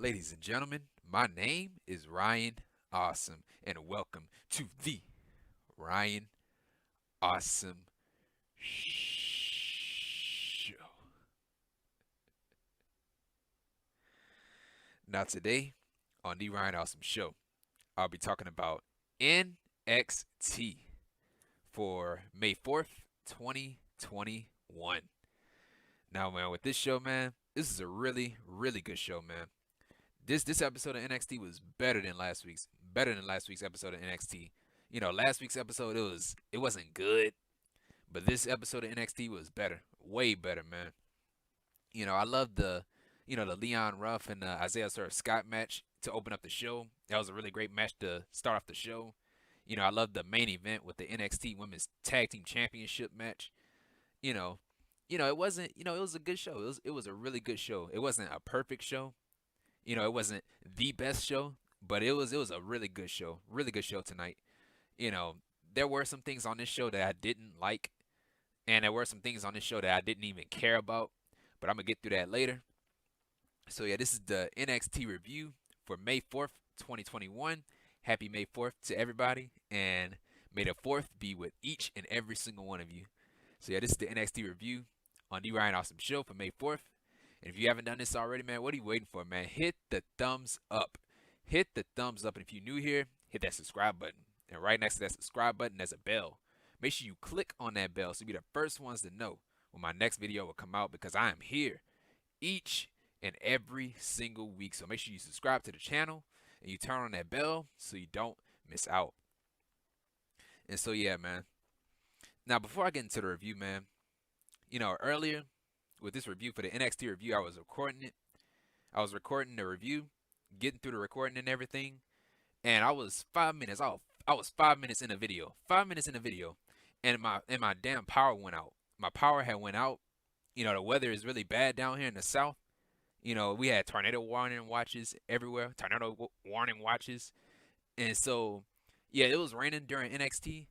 Ladies and gentlemen, my name is Ryan Awesome, and welcome to the Ryan Awesome Show. Now, today on the Ryan Awesome Show, I'll be talking about NXT for May 4th, 2021. Now, man, with this show, man, this is a really good show, man. This episode of NXT was better than last week's episode of NXT. You know, last week's episode it wasn't good, but this episode of NXT was better, way better, man. I love the Leon Ruff and Isaiah Swerve Scott match to open up the show. That was a really great match to start off the show. I love the main event with the NXT Women's Tag Team Championship match. You know, it wasn't, it was a good show. It was a really good show. It wasn't a perfect show. It wasn't the best show, but it was a really good show. Really good show tonight. You know, there were some things on this show that I didn't like, and there were some things on this show that I didn't even care about, but I'm gonna get through that later. So yeah, this is the NXT review for May 4th, 2021. Happy May 4th to everybody, and may the 4th be with each and every single one of you. So yeah, this is the NXT review on the Ryan Awesome Show for May 4th. And if you haven't done this already, man, what are you waiting for, man? Hit the thumbs up. Hit the thumbs up. And if you're new here, hit that subscribe button. And right next to that subscribe button, there's a bell. Make sure you click on that bell so you'll be the first ones to know when my next video will come out, because I am here each and every single week. So make sure you subscribe to the channel and you turn on that bell so you don't miss out. And so, yeah, man. Now, before I get into the review, man, earlier with this review for the NXT review, I was recording it. I was recording the review, getting through the recording and everything, and I was 5 minutes off. I was 5 minutes in the video. 5 minutes in the video, and my damn power went out. My power had went out. The weather is really bad down here in the south. We had tornado warning watches everywhere. Tornado warning watches, and so yeah, it was raining during NXT.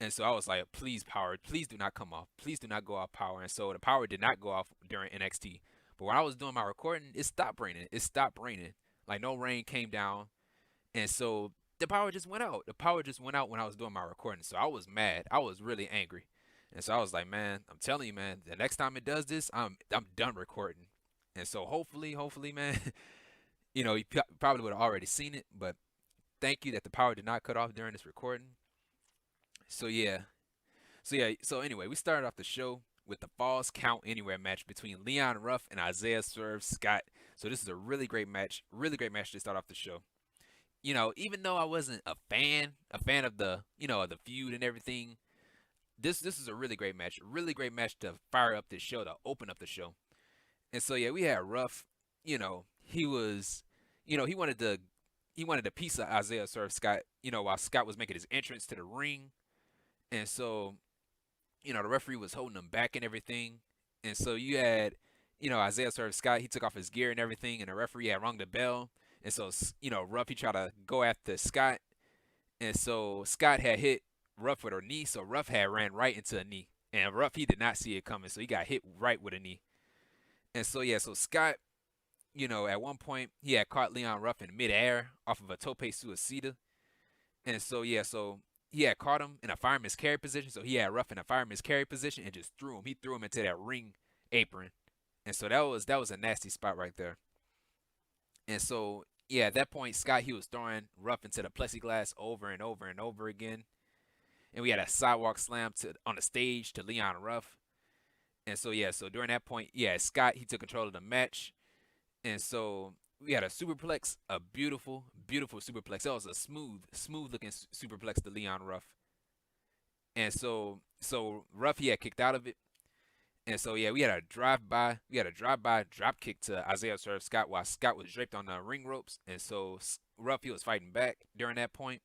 And so I was like, please, power, please do not come off. Please do not go off power. And so the power did not go off during NXT. But when I was doing my recording, it stopped raining. It stopped raining. Like, no rain came down. And so the power just went out. The power just went out when I was doing my recording. So I was mad. I was really angry. And so I was like, man, I'm telling you, man, the next time it does this, I'm done recording. And so hopefully, man, you probably would have already seen it. But thank you that the power did not cut off during this recording. So yeah. So anyway, we started off the show with the Falls Count Anywhere match between Leon Ruff and Isaiah Swerve Scott. So this is a really great match to start off the show. Even though I wasn't a fan of the feud and everything, this is a really great match to fire up this show, to open up the show. And so yeah, we had Ruff. He was, he wanted a piece of Isaiah Swerve Scott. While Scott was making his entrance to the ring. And so, the referee was holding him back and everything. And so you had, Isaiah Swerve Scott, he took off his gear and everything, and the referee had rung the bell. And so, Ruff, he tried to go after Scott. And so Scott had hit Ruff with her knee, so Ruff had ran right into a knee. And Ruff, he did not see it coming, so he got hit right with a knee. And so, yeah, so Scott, at one point, he had caught Leon Ruff in midair off of a tope suicida. And so, yeah, so he had caught him in a fireman's carry position, so he had Ruff in a fireman's carry position and just threw him. He threw him into that ring apron, and so that was a nasty spot right there. And so yeah, at that point, Scott, he was throwing Ruff into the plexiglass over and over and over again, and we had a sidewalk slam on the stage to Leon Ruff. And so yeah, so during that point, yeah, Scott, he took control of the match, and so we had a superplex, a beautiful superplex. That was a smooth looking superplex to Leon Ruff. And so Ruff, he had kicked out of it. And so yeah, we had a drive by drop kick to Isaiah Swerve Scott while Scott was draped on the ring ropes. And so Ruff, he was fighting back during that point.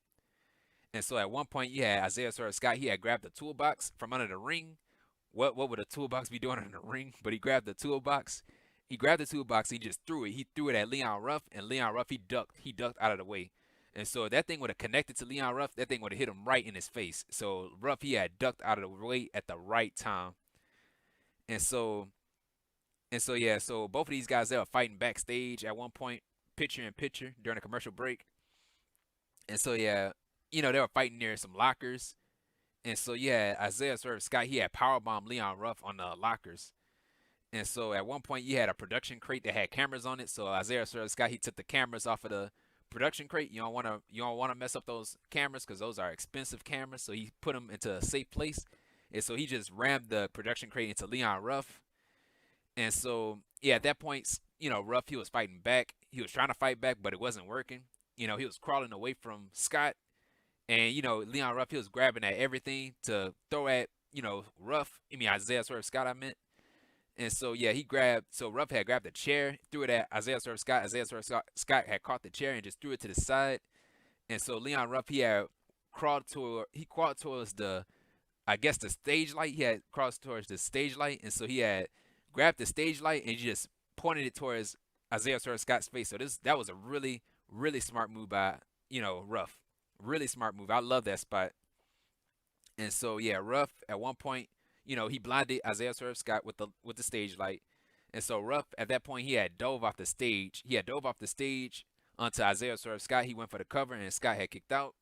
And so at one point, yeah, Isaiah Swerve Scott, he had grabbed the toolbox from under the ring. What would a toolbox be doing under the ring? But he grabbed the toolbox. He grabbed the toolbox. He just threw it. He threw it at Leon Ruff, and Leon Ruff, he ducked. He ducked out of the way. And so if that thing would have connected to Leon Ruff, that thing would have hit him right in his face. So Ruff, he had ducked out of the way at the right time. And so yeah, so both of these guys, they were fighting backstage at one point. picture in picture during a commercial break. And so yeah, they were fighting near some lockers. And so yeah, Isaiah Swerve Scott, he had powerbomb Leon Ruff on the lockers. And so at one point you had a production crate that had cameras on it. So Isaiah Swerve Scott, he took the cameras off of the production crate. You don't want to mess up those cameras because those are expensive cameras. So he put them into a safe place. And so he just rammed the production crate into Leon Ruff. And so yeah, at that point, Ruff, he was fighting back. He was trying to fight back, but it wasn't working. He was crawling away from Scott. And, Leon Ruff, he was grabbing at everything to throw at, Isaiah Swerve Scott, I meant. And so, yeah, Ruff had grabbed the chair, threw it at Isaiah Swerve Scott. Isaiah Swerve Scott had caught the chair and just threw it to the side. And so Leon Ruff, he had crawled towards the stage light. He had crossed towards the stage light. And so he had grabbed the stage light and he just pointed it towards Isaiah Swerve Scott's face. So that was a really, really smart move by, Ruff. Really smart move. I love that spot. And so yeah, Ruff at one point, he blinded Isaiah Swerve Scott with the stage light. And so Ruff at that point he had dove off the stage. He had dove off the stage onto Isaiah Swerve Scott. He went for the cover and Scott had kicked out.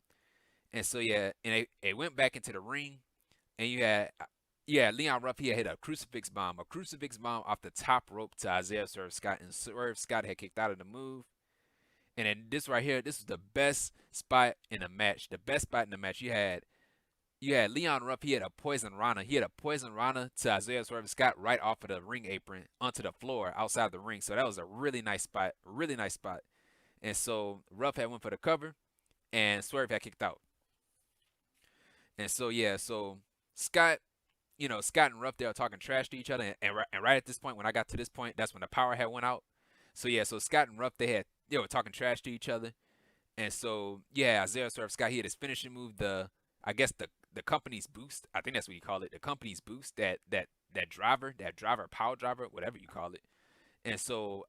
And so yeah, and it went back into the ring. And you had Leon Ruff, he had hit a crucifix bomb off the top rope to Isaiah Swerve Scott, and Swerve Scott had kicked out of the move. And then this right here, this is the best spot in the match. The best spot in the match. You had Leon Ruff. He had a poison Rana. He had a poison Rana to Isaiah Swerve Scott right off of the ring apron onto the floor outside the ring. So that was a really nice spot. Really nice spot. And so Ruff had went for the cover, and Swerve had kicked out. And so yeah, so Scott and Ruff, they were talking trash to each other. And right at this point, when I got to this point, that's when the power had went out. So yeah, so Scott and Ruff, they were talking trash to each other. And so yeah, Isaiah Swerve Scott, he had his finishing move, the company's boost. I think that's what you call it, the company's boost, that driver, power driver, whatever you call it. And so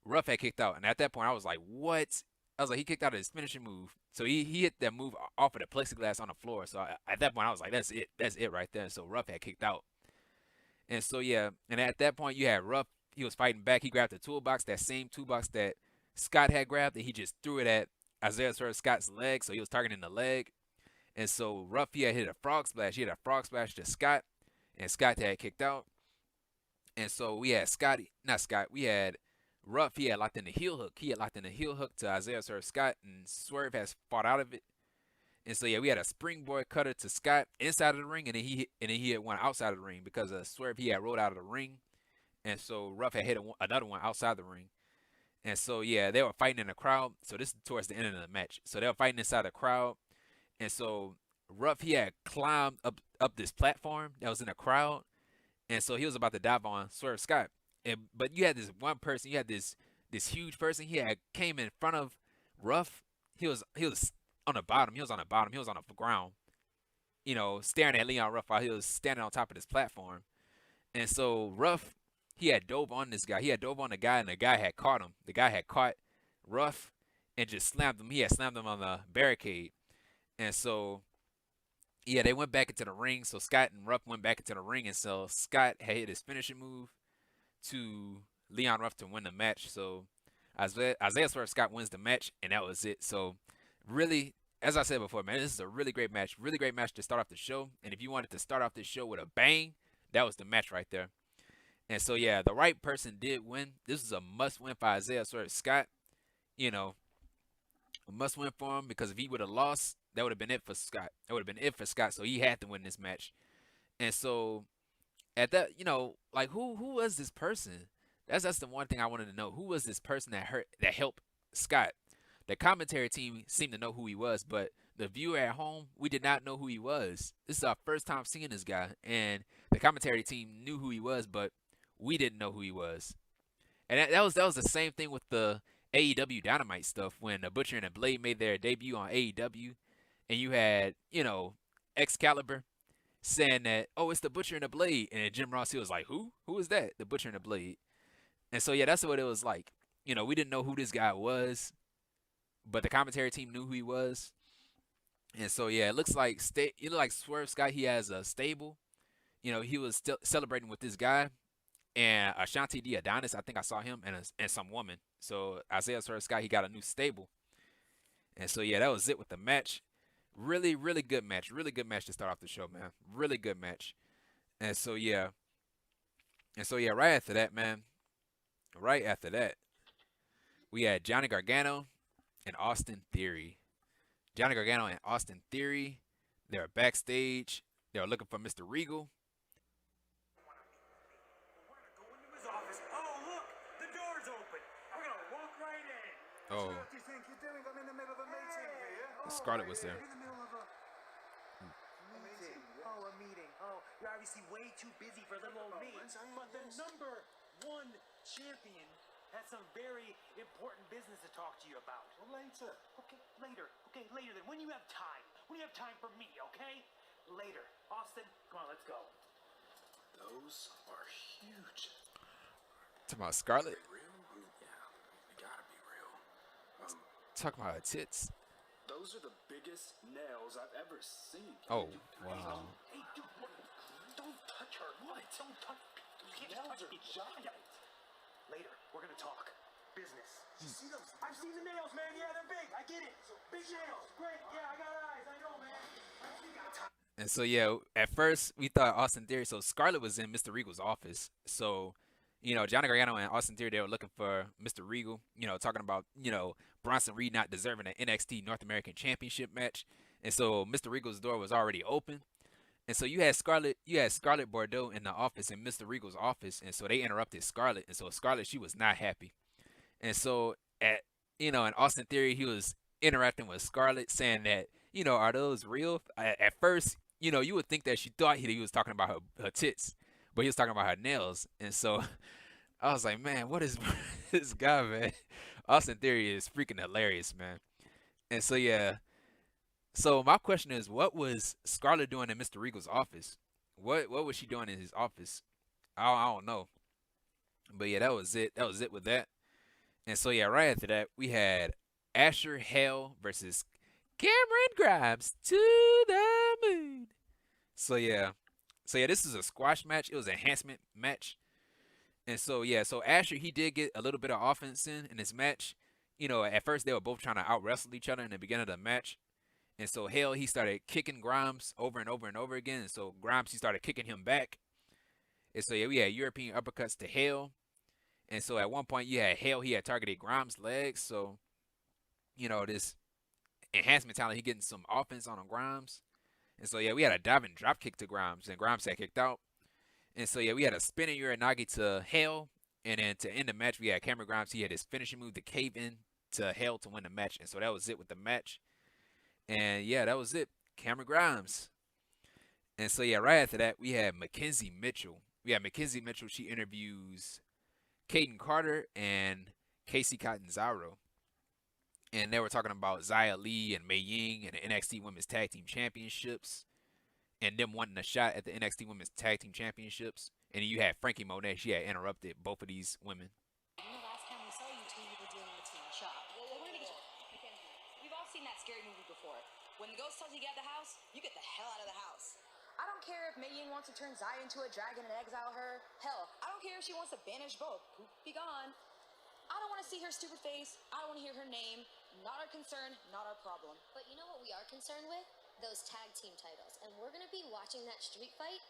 Ruff had kicked out. And at that point I was like, what? I was like, he kicked out of his finishing move. So he hit that move off of the plexiglass on the floor. So at that point I was like, that's it right there. So Ruff had kicked out. And so yeah, and at that point you had Ruff, he was fighting back. He grabbed the toolbox, that same toolbox that Scott had grabbed, and he just threw it at Isaiah Swerve Scott's leg. So he was targeting the leg. And so Ruff, he had hit a frog splash. He hit a frog splash to Scott, and Scott had kicked out. And so we had we had Ruff, he had locked in the heel hook. He had locked in the heel hook to Isaiah Swerve Scott, and Swerve has fought out of it. And so yeah, we had a springboard cutter to Scott inside of the ring, and then he had one outside of the ring because Swerve, he had rolled out of the ring. And so Ruff had hit another one outside the ring. And so, yeah, they were fighting in the crowd. So this is towards the end of the match. So they were fighting inside the crowd. And so Ruff, he had climbed up this platform that was in the crowd. And so he was about to dive on Swerve Scott. But you had this one person, you had this huge person. He had came in front of Ruff. He was on the bottom. He was on the ground, staring at Leon Ruff while he was standing on top of this platform. And so Ruff, he had dove on this guy. He had dove on the guy, and the guy had caught him. The guy had caught Ruff and just slammed him. He had slammed him on the barricade. And so, yeah, they went back into the ring. So Scott and Ruff went back into the ring. And so Scott had hit his finishing move to Leon Ruff to win the match. So Isaiah Swerve Scott wins the match, and that was it. So really, as I said before, man, this is a really great match. Really great match to start off the show. And if you wanted to start off this show with a bang, that was the match right there. And so, yeah, the right person did win. This is a must-win for Isaiah Swerve Scott. A must-win for him because if he would have lost, that would have been it for Scott. So he had to win this match. And so, at that, like, who was this person? That's the one thing I wanted to know. Who was this person that helped Scott? The commentary team seemed to know who he was, but the viewer at home, we did not know who he was. This is our first time seeing this guy, and the commentary team knew who he was, but we didn't know who he was. And that was the same thing with the AEW Dynamite stuff when the Butcher and the Blade made their debut on AEW, and you had, Excalibur saying that, oh, it's the Butcher and the Blade, and Jim Ross, he was like, who? Who is that? The Butcher and the Blade. And so, yeah, that's what it was like. We didn't know who this guy was, but the commentary team knew who he was. And so, yeah, it looks like Swerve Scott, he has a stable. He was still celebrating with this guy. and Ashanti D Adonis. I think I saw him and some woman. So Isaiah Swerve Scott, he got a new stable, and so yeah, that was it with the match. Really, really good match. Really good match to start off the show, man. Really good match. And so yeah, right after that, man. Right after that, we had Johnny Gargano and Austin Theory. Johnny Gargano and Austin Theory. They were backstage. They were looking for Mr. Regal. Oh. Scarlett was there. Oh, a meeting. Oh, you're obviously way too busy for little old me. But the #1 champion has some very important business to talk to you about. Later. Okay, later. Okay, later then. When you have time. When you have time for me, okay? Later. Austin, come on, let's go. Those are huge. Talking about Scarlett. Real? Yeah, they gotta be real. Talking about her tits. Those are the biggest nails I've ever seen. Oh, wow. Hey, dude, don't touch her. What? Don't touch. You can't just touch me. Giant. Later, we're gonna talk business. You see those? I've seen the nails, man. Yeah, they're big. I get it. Big nails. Great. Yeah, I got eyes. I know, man. I got time. And so yeah, at first we thought Austin Theory. So Scarlett was in Mr. Regal's office. So, Johnny Gargano and Austin Theory, they were looking for Mr. Regal. Talking about Bronson Reed not deserving an NXT North American Championship match. And so Mr. Regal's door was already open. And so you had Scarlett Bordeaux in the office, in Mr. Regal's office, and so they interrupted Scarlett. And so Scarlett, she was not happy. And so in Austin Theory, he was interacting with Scarlett, saying that, are those real? At first, you would think that she thought he was talking about her tits, but he was talking about her nails. And so I was like, man, what is this guy, man? Austin Theory is freaking hilarious, man. And so yeah. So my question is, what was Scarlett doing in Mr. Regal's office? What was she doing in his office? I don't know. But yeah, that was it. That was it with that. And so yeah, right after that, we had Asher Hale versus Cameron Grimes to the moon. So yeah, this is a squash match. It was an enhancement match. And so yeah, so Asher, he did get a little bit of offense in this match. At first they were both trying to out wrestle each other in the beginning of the match. And so Hale, he started kicking Grimes over and over and over again. And so Grimes, he started kicking him back. And so yeah, we had European uppercuts to Hale. And so at one point, you had Hale, he had targeted Grimes' legs. So, this enhancement talent, he getting some offense on Grimes. And so yeah, we had a diving drop kick to Grimes, and Grimes had kicked out. And so yeah, we had a spinning Uranagi to Hale. And then to end the match, we had Cameron Grimes, he had his finishing move to Kayden to Hale to win the match. And so that was it with the match. And yeah, that was it. Cameron Grimes. And so yeah, right after that, we had McKenzie Mitchell. She interviews Kayden Carter and Kacy Catanzaro. And they were talking about Xia Li and Mei Ying and the NXT Women's Tag Team Championships. And them wanting a shot at the NXT Women's Tag Team Championships. And then you had Frankie Monet. She had interrupted both of these women. Last time we saw you two, you were dealing with Team Shop. Well, we're gonna get McKenzie. We've all seen that scary movie before. When the ghost tells you to get out of the house, you get the hell out of the house. I don't care if Mei Ying wants to turn Xia into a dragon and exile her. Hell, I don't care if she wants to banish both. Poof, be gone. I don't want to see her stupid face. I don't want to hear her name. Not our concern, not our problem. But you know what we are concerned with? Those tag team titles. And we're going to be watching that street fight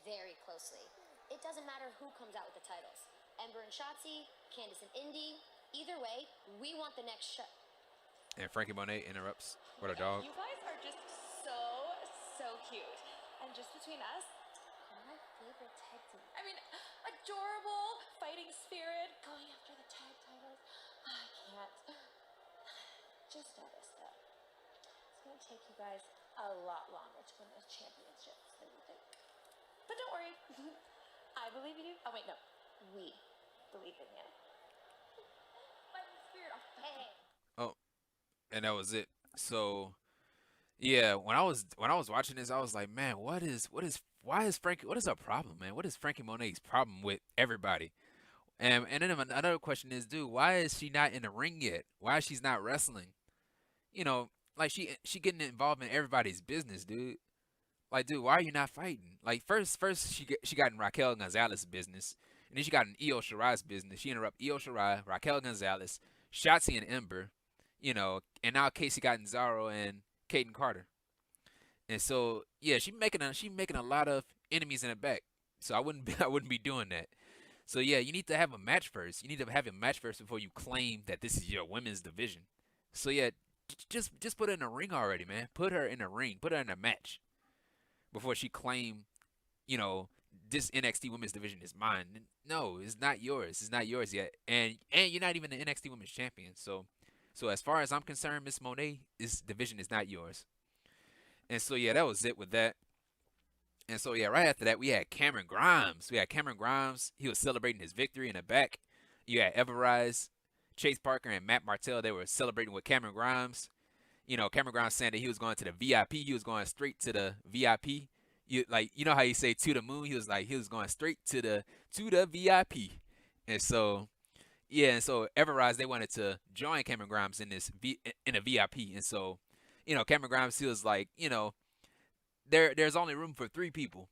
very closely. It doesn't matter who comes out with the titles. Ember and Shotzi, Candice and Indy. Either way, we want the next shot. And Frankie Monet interrupts with a dog. You guys are just so cute. And just between us, My favorite tag team. I mean, adorable, fighting spirit, going after the tag titles. I can't. Just notice though, it's going to take you guys a lot longer to win those championships than you think. But don't worry, I believe in you. Oh wait, no, we believe in you. Fighting spirit. Hey. Oh, and that was it. So yeah, when I was watching this, I was like, man, why is her problem, man? What is Frankie Monet's problem with everybody? And then another question is, dude, why is she not in the ring yet? Why is she not wrestling? Like she getting involved in everybody's business, dude. Like, dude, why are you not fighting? Like first she got in Raquel Gonzalez's business, And then she got in Io Shirai's business. She interrupted Io Shirai, Raquel Gonzalez, Shotzi and Ember, and now Kacy Catanzaro and Kayden Carter. And so yeah, she making a lot of enemies in the back. So I wouldn't be doing that. So yeah, you need to have a match first. You need to have a match first before you claim that this is your women's division. So yeah, just put her in the ring already, man. Put her in the ring. Put her in a match before she claim, this NXT women's division is mine. No, it's not yours. It's not yours yet. And you're not even the NXT women's champion. So as far as I'm concerned, Miss Monet, this division is not yours. And so yeah, that was it with that. And so yeah, right after that, we had Cameron Grimes. He was celebrating his victory in the back. You had Everrise, Chase Parker, and Matt Martell. They were celebrating with Cameron Grimes. Cameron Grimes saying that he was going to the VIP. He was going straight to the VIP. You know how you say to the moon? He was going straight to the VIP. And so yeah, and so Everrise, they wanted to join Cameron Grimes in a VIP. And so, Cameron Grimes, he was like, there's only room for 3 people.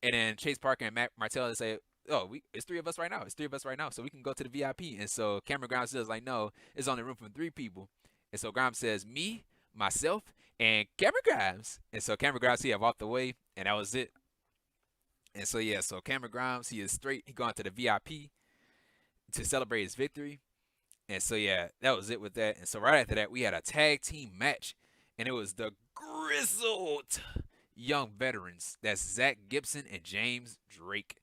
And then Chase Parker and Matt Martell say, oh, it's 3 of us right now. It's 3 of us right now, so we can go to the VIP. And so Cameron Grimes says like, no, it's only room for 3 people. And so Grimes says, me, myself, and Cameron Grimes. And so Cameron Grimes, he walked away, and that was it. And so yeah, so Cameron Grimes, he is straight. He gone to the VIP to celebrate his victory. And so yeah, that was it with that. And so right after that, we had a tag team match, and it was the Grizzled Young Veterans. That's Zack Gibson and James Drake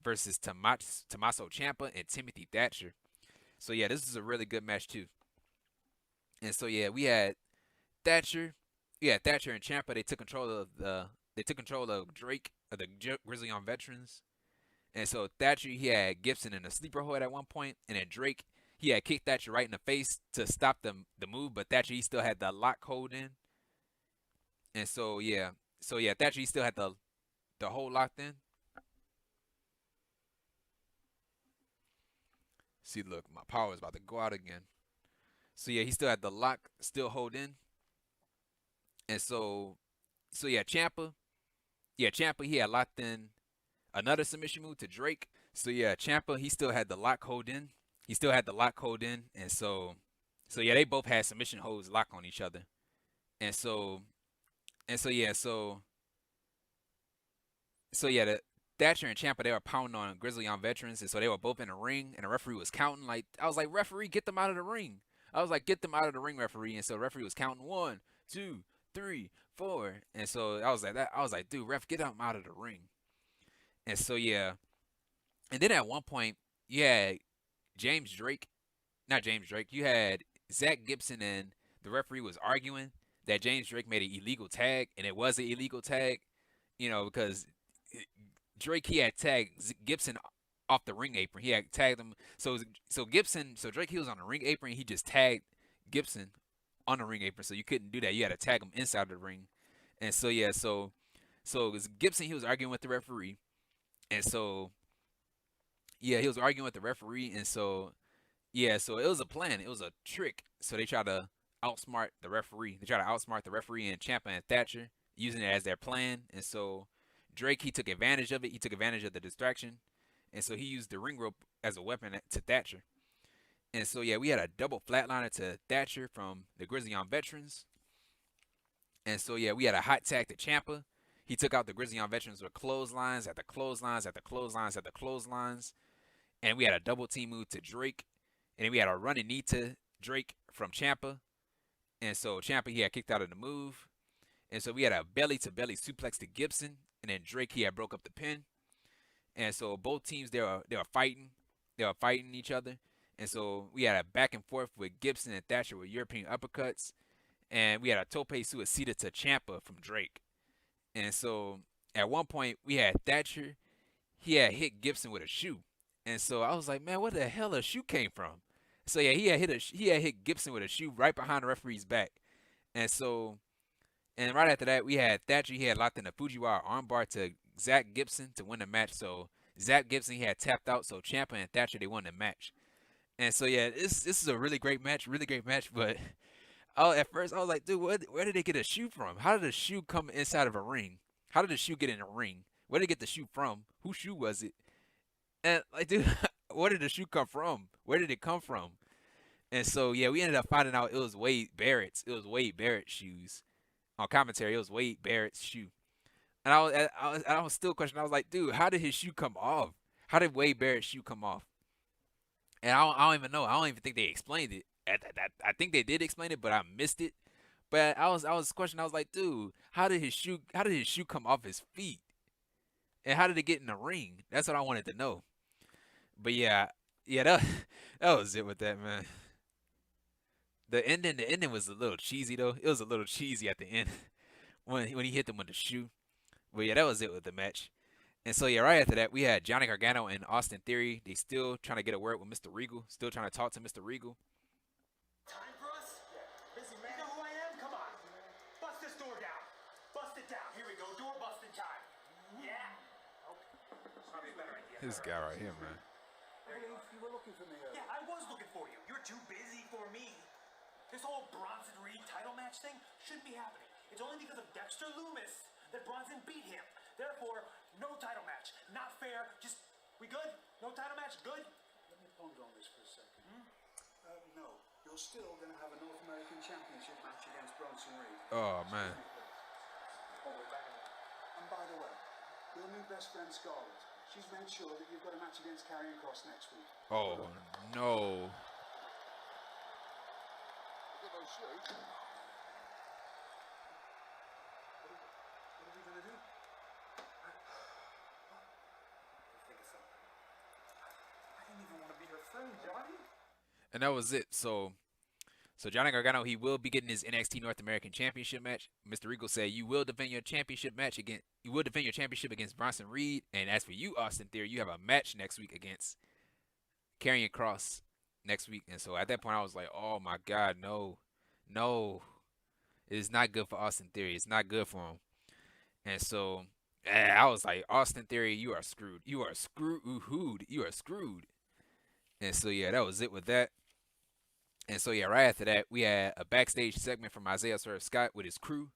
versus Tommaso Ciampa and Timothy Thatcher. So yeah, this is a really good match too. And so yeah, we had Thatcher and Ciampa. They took control of Drake, of the Grizzled Young Veterans. And so Thatcher, he had Gibson in a sleeper hold at one point, and then Drake, he had kicked Thatcher right in the face to stop the move, but Thatcher, he still had the lock hold in. And so yeah, Thatcher, he still had the hold locked in. See, look, my power is about to go out again. So yeah, he still had the lock still hold in. And so yeah, Ciampa, he had locked in another submission move to Drake. So yeah, Ciampa, he still had the lock hold in. And so yeah, they both had submission holds locked on each other. And so yeah, the Thatcher and Ciampa, they were pounding on Grizzled Young Veterans, and so they were both in the ring, and the referee was counting. I was like, referee, get them out of the ring. Get them out of the ring, referee. And so the referee was counting 1, 2, 3, 4. And so I was like, dude, ref, get them out of the ring. And so yeah, and then at one point you had you had Zack Gibson, and the referee was arguing that James Drake made an illegal tag, and it was an illegal tag, because Drake, he had tagged Gibson off the ring apron. He had tagged him. So Drake, he was on the ring apron. He just tagged Gibson on the ring apron. So you couldn't do that. You had to tag him inside the ring. And so yeah, so Gibson, he was arguing with the referee. And so yeah, he was arguing with the referee. And so yeah, so it was a plan. It was a trick. So they tried to outsmart the referee. And Ciampa and Thatcher, using it as their plan. And so Drake, he took advantage of it. He took advantage of the distraction. And so he used the ring rope as a weapon to Thatcher. And so yeah, we had a double flatliner to Thatcher from the Grizzled Young Veterans. And so yeah, we had a hot tag to Ciampa. He took out the Grizzled Young Veterans with clotheslines after clotheslines after clotheslines after clotheslines. And we had a double team move to Drake. And then we had a running knee to Drake from Ciampa. And so Ciampa, he had kicked out of the move. And so we had a belly-to-belly suplex to Gibson. And then Drake, he had broke up the pin. And so both teams, they were fighting. They were fighting each other. And so we had a back and forth with Gibson and Thatcher with European uppercuts. And we had a tope suicida to Ciampa from Drake. And so at one point, we had Thatcher. He had hit Gibson with a shoe. And so I was like, man, where the hell a shoe came from? So yeah, he had hit Gibson with a shoe right behind the referee's back. And so, and right after that, we had Thatcher. He had locked in a Fujiwara armbar to Zack Gibson to win the match. So Zack Gibson, he had tapped out. So Ciampa and Thatcher, they won the match. And so yeah, this is a really great match. But at first I was like, dude, where did they get a shoe from? How did a shoe come inside of a ring? How did the shoe get in a ring? Where did they get the shoe from? Whose shoe was it? And like, dude, where did the shoe come from? Where did it come from? And so yeah, we ended up finding out it was Wade Barrett's. It was Wade Barrett's shoes. On commentary, it was Wade Barrett's shoe. And I was still questioning. I was like, dude, how did his shoe come off? How did Wade Barrett's shoe come off? And I don't even know. I don't even think they explained it. I think they did explain it, but I missed it. But I was questioning. I was like, dude, how did his shoe come off his feet? And how did it get in the ring? That's what I wanted to know. But yeah, that that was it with that, man. The ending was a little cheesy though. It was a little cheesy at the end when he hit them with the shoe. But yeah, that was it with the match. And so yeah, right after that, we had Johnny Gargano and Austin Theory. They still trying to get a word with Mr. Regal. Still trying to talk to Mr. Regal. Time for us? Yeah. Busy man. You know who I am? Come on. Bust this door down. Bust it down. Here we go. Door busting time. Yeah. Okay. Probably a better idea. This guy right here, man. You were looking for me. Yeah, I was looking for you. You're too busy for me. This whole Bronson Reed title match thing shouldn't be happening. It's only because of Dexter Loomis that Bronson beat him. Therefore, no title match. Not fair. Just, we good? No title match? Good? Let me ponder on this for a second. No, you're still going to have a North American Championship match against Bronson Reed. Oh man. And by the way, your new best friend Scarlett, she's made sure that you've got a match against Karrion Kross next week. Oh no. What are we going to do? Think of something. I didn't even want to be her friend, Johnny. And that was it. So Johnny Gargano, he will be getting his NXT North American Championship match. Mr. Regal said you will defend your championship against Bronson Reed. And as for you, Austin Theory, you have a match next week against Karrion Kross next week. And so at that point, I was like, oh my God, no. It is not good for Austin Theory. It's not good for him. And so I was like, Austin Theory, you are screwed. You are screwed. You are screwed. And so yeah, that was it with that. And so yeah, right after that, we had a backstage segment from Isaiah Swerve Scott with his crew.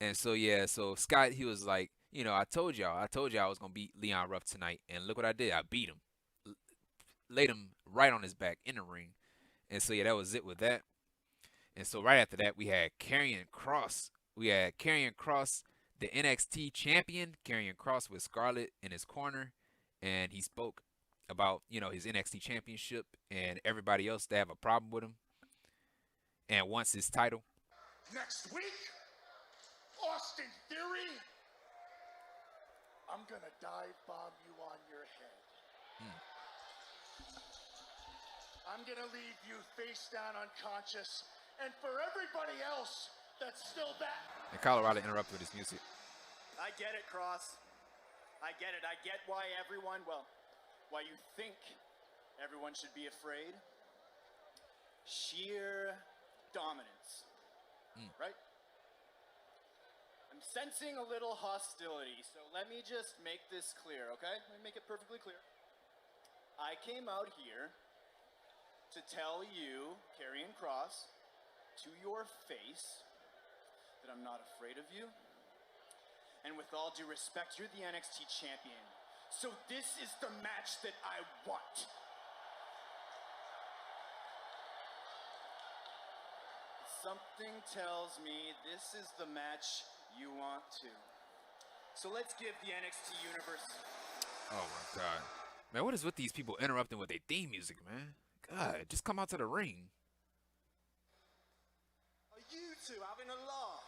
And so yeah, so Scott, he was like, you know, I told y'all I was gonna beat Leon Ruff tonight, and look what I did. I beat him, laid him right on his back in the ring. And so yeah, that was it with that. And so right after that, we had Karrion Kross. The NXT champion, Karrion Kross, with Scarlett in his corner, and he spoke about, you know, his NXT championship and everybody else that have a problem with him and wants his title. Next week, Austin Theory, I'm gonna dive bomb you on your head. I'm gonna leave you face down unconscious, and for everybody else that's still back. And Colorado interrupted with his music. I get it, Kross. I get it. I get why why you think everyone should be afraid. Sheer dominance, right? I'm sensing a little hostility, so let me just make this clear, okay? Let me make it perfectly clear. I came out here to tell you, Karrion Kross, to your face, that I'm not afraid of you. And with all due respect, you're the NXT champion. So this is the match that I want. Something tells me this is the match you want to. So let's give the NXT universe. Oh my God. Man, what is with these people interrupting with their theme music, man? God, just come out to the ring. Are you two having a laugh?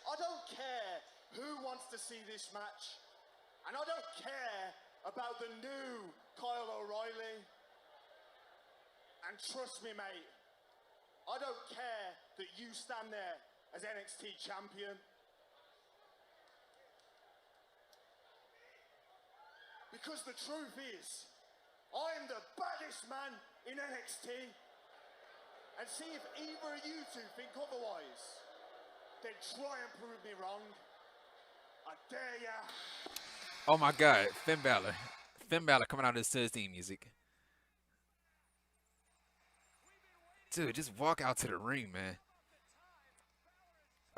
I don't care who wants to see this match. And I don't care about the new Kyle O'Reilly. And trust me, mate, I don't care that you stand there as NXT champion. Because the truth is, I'm the baddest man in NXT. And see if either of you two think otherwise. Then try and prove me wrong. I dare ya. Oh my God, Finn Balor. Finn Balor coming out of his theme music. Dude, just walk out to the ring, man.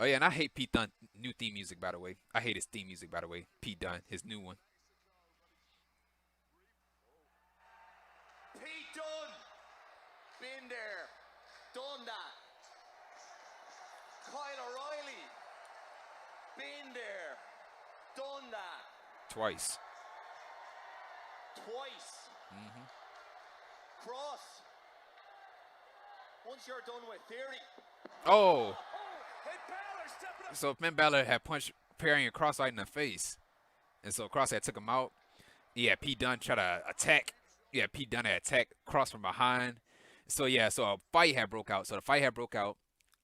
Oh yeah, and I hate Pete Dunne's new theme music, by the way. I hate his theme music, by the way. Pete Dunne, his new one. Pete Dunne. Been there. Done that. Kyle O'Reilly. Been there. Done that. Twice. Twice. Cross. Once you're done with Theory. Oh. So Finn Balor had punched Karrion Kross right in the face. And so Kross had took him out. Yeah, Pete Dunne tried to attack. Yeah, Pete Dunne had attacked Kross from behind. So yeah, so a fight had broke out. So the fight had broke out.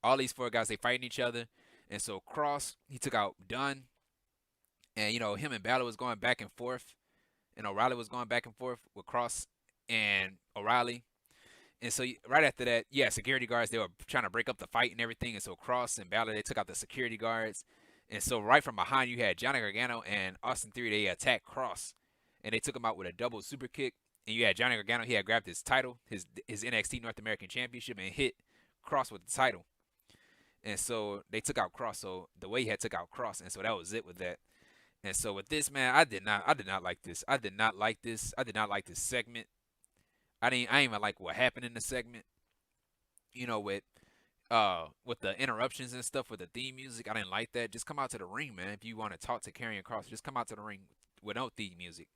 All these four guys, they fighting each other. And so Kross, he took out Dunne. And, you know, him and Balor was going back and forth. And O'Reilly was going back and forth with Kross and O'Reilly. And so right after that, yeah, security guards, they were trying to break up the fight and everything. And so Kross and Balor, they took out the security guards. And so right from behind, you had Johnny Gargano and Austin Theory. They attacked Kross. And they took him out with a double super kick. And you had Johnny Gargano. He had grabbed his title, his NXT North American Championship, and hit Kross with the title. And so they took out Kross. So the way he had took out Kross. And so that was it with that. And so with this, man, I did not like this. I did not like this. I did not like this segment. I didn't even like what happened in the segment. You know, with the interruptions and stuff with the theme music, I didn't like that. Just come out to the ring, man. If you want to talk to Karrion Kross, just come out to the ring with no theme music.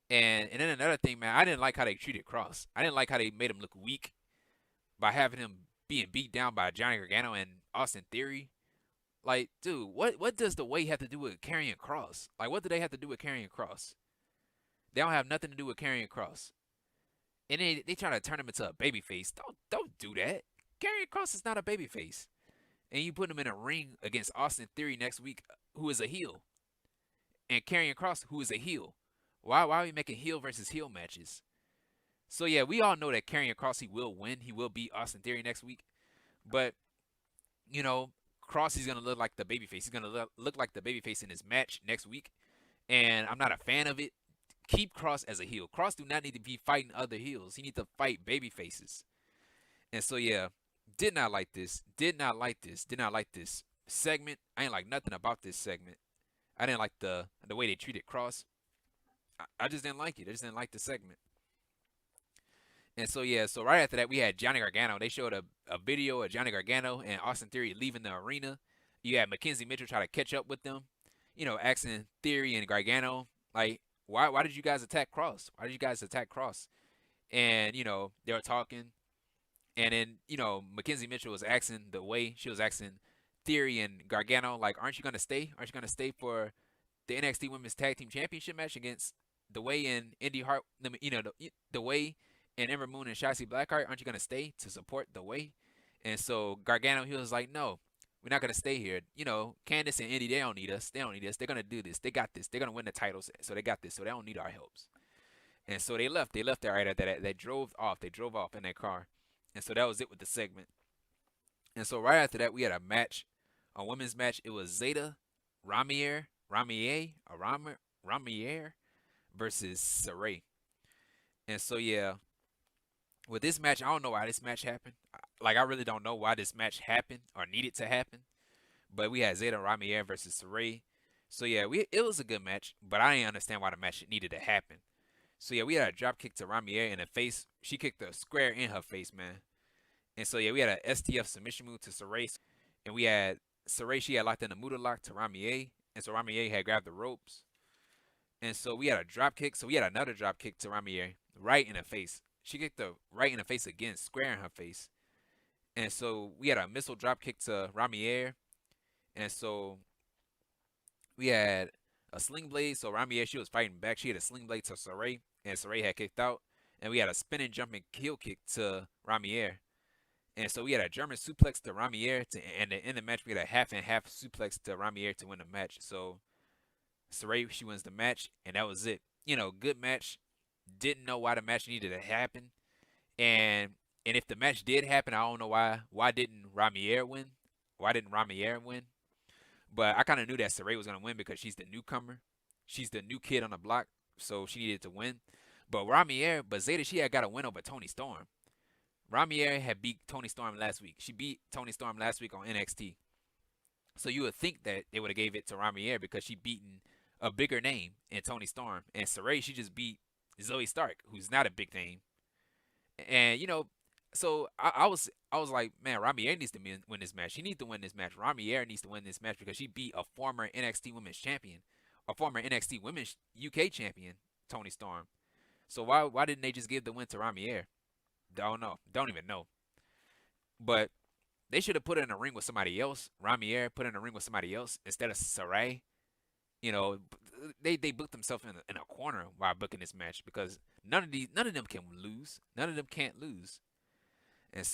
And then another thing, man, I didn't like how they treated Kross. I didn't like how they made him look weak by having him being beat down by Johnny Gargano and Austin Theory. Like, dude, what does the way have to do with Karrion Kross? Like, what do they have to do with Karrion Kross? They don't have nothing to do with Karrion Kross. And they try to turn him into a babyface. Don't do that. Karrion Kross is not a babyface. And you put him in a ring against Austin Theory next week, who is a heel. And Karrion Kross, who is a heel. Why are we making heel versus heel matches? So yeah, we all know that Karrion Kross, he will win. He will beat Austin Theory next week. But, you know, Kross, he's going to look like the babyface. He's going to look like the babyface in his match next week. And I'm not a fan of it. Keep Kross as a heel. Kross do not need to be fighting other heels. He needs to fight baby faces. And so, yeah, did not like this. Did not like this. Did not like this segment. I ain't like nothing about this segment. I didn't like the way they treated Kross. I just didn't like it. I just didn't like the segment. And so, yeah, so right after that, we had Johnny Gargano. They showed a video of Johnny Gargano and Austin Theory leaving the arena. You had McKenzie Mitchell try to catch up with them. You know, asking Theory and Gargano, like, why did you guys attack Kross? Why did you guys attack Kross? And, you know, they were talking. And then, you know, McKenzie Mitchell was asking the way. She was asking Theory and Gargano, like, aren't you going to stay? Aren't you going to stay for the NXT Women's Tag Team Championship match against the Way and Indy Hart? You know, the Way and Ember Moon and Shotzi Blackheart. Aren't you going to stay to support the Way? And so Gargano, he was like, no. We're not going to stay here. You know, Candice and Indy, they don't need us. They don't need us. They're going to do this. They got this. They're going to win the titles. So they got this. So they don't need our helps. And so they left. They left there right after that. They drove off. They drove off in their car. And so that was it with the segment. And so right after that, we had a match, a women's match. It was Zayda Ramier versus Sarray. And so, yeah, with this match, I don't know why this match happened. Like, I really don't know why this match happened or needed to happen. But we had Zayda Ramier versus Sarray. So, yeah, it was a good match. But I didn't understand why the match needed to happen. So, yeah, we had a drop kick to Ramier in the face. She kicked a square in her face, man. And so, yeah, we had a STF submission move to Sarray. And we had Sarray, she had locked in a Muda lock to Ramier. And so Ramier had grabbed the ropes. And so we had a drop kick. So we had another drop kick to Ramier right in the face. She kicked the right in the face again, square in her face. And so we had a missile drop kick to Ramier. And so we had a sling blade. So Ramier, she was fighting back. She had a sling blade to Sarray. And Sarray had kicked out. And we had a spinning jumping heel kick to Ramier. And so we had a German suplex to Ramier. And in the match, we had a half and half suplex to Ramier to win the match. So Sarray, she wins the match. And that was it. You know, good match. Didn't know why the match needed to happen. And if the match did happen, I don't know why. Why didn't Ramier win? Why didn't Ramier win? But I kind of knew that Sarray was going to win because she's the newcomer. She's the new kid on the block. So she needed to win. But Zayda, she had got a win over Toni Storm. Ramier had beat Toni Storm last week. She beat Toni Storm last week on NXT. So you would think that they would have gave it to Ramier because she beaten a bigger name in Toni Storm. And Sarray, she just beat Zoe Stark, who's not a big name. And so I was like, man, Ramier needs to win this match. She needs to win this match. Ramier needs to win this match because she beat a former NXT Women's Champion, a former NXT Women's UK Champion, Toni Storm. So why didn't they just give the win to Ramier? Don't know. Don't even know. But they should have put her in a ring with somebody else. Ramier put her in a ring with somebody else instead of Sarray. They booked themselves in a corner while booking this match because none of them can lose. None of them can't lose. And